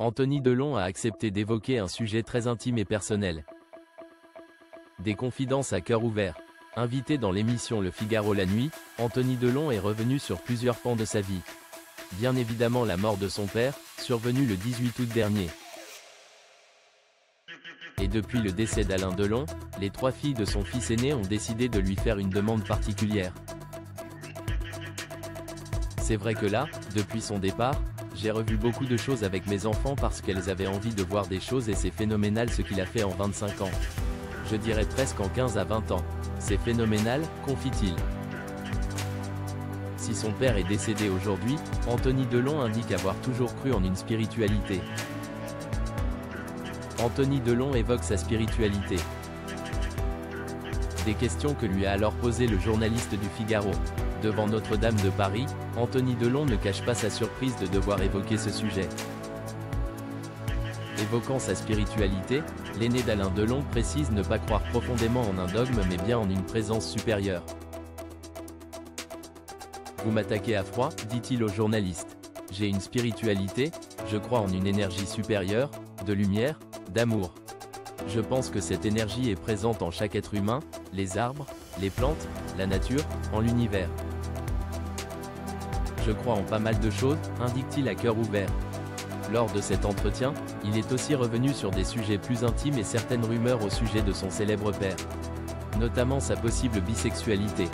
Anthony Delon a accepté d'évoquer un sujet très intime et personnel. Des confidences à cœur ouvert. Invité dans l'émission Le Figaro la nuit, Anthony Delon est revenu sur plusieurs pans de sa vie. Bien évidemment la mort de son père, survenue le 18 août dernier. Et depuis le décès d'Alain Delon, les 3 filles de son fils aîné ont décidé de lui faire une demande particulière. C'est vrai que là, depuis son départ, j'ai revu beaucoup de choses avec mes enfants parce qu'elles avaient envie de voir des choses et c'est phénoménal ce qu'il a fait en 25 ans. Je dirais presque en 15 à 20 ans. C'est phénoménal, confie-t-il. Si son père est décédé aujourd'hui, Anthony Delon indique avoir toujours cru en une spiritualité. Anthony Delon évoque sa spiritualité. Des questions que lui a alors posées le journaliste du Figaro. Devant Notre-Dame de Paris, Anthony Delon ne cache pas sa surprise de devoir évoquer ce sujet. Évoquant sa spiritualité, l'aîné d'Alain Delon précise ne pas croire profondément en un dogme mais bien en une présence supérieure. Vous m'attaquez à froid, dit-il au journaliste. J'ai une spiritualité, je crois en une énergie supérieure, de lumière, d'amour. Je pense que cette énergie est présente en chaque être humain, les arbres, les plantes, la nature, en l'univers. Je crois en pas mal de choses, indique-t-il à cœur ouvert. Lors de cet entretien, il est aussi revenu sur des sujets plus intimes et certaines rumeurs au sujet de son célèbre père. Notamment sa possible bisexualité.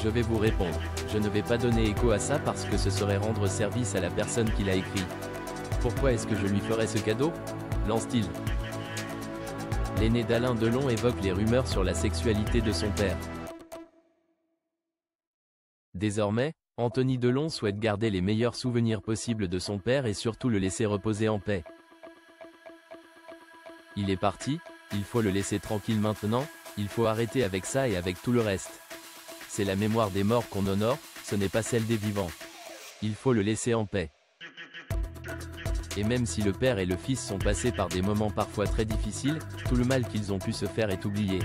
Je vais vous répondre. Je ne vais pas donner écho à ça parce que ce serait rendre service à la personne qui l'a écrit. Pourquoi est-ce que je lui ferais ce cadeau ? Lance-t-il. L'aîné d'Alain Delon évoque les rumeurs sur la sexualité de son père. Désormais, Anthony Delon souhaite garder les meilleurs souvenirs possibles de son père et surtout le laisser reposer en paix. Il est parti, il faut le laisser tranquille maintenant, il faut arrêter avec ça et avec tout le reste. C'est la mémoire des morts qu'on honore, ce n'est pas celle des vivants. Il faut le laisser en paix. Et même si le père et le fils sont passés par des moments parfois très difficiles, tout le mal qu'ils ont pu se faire est oublié.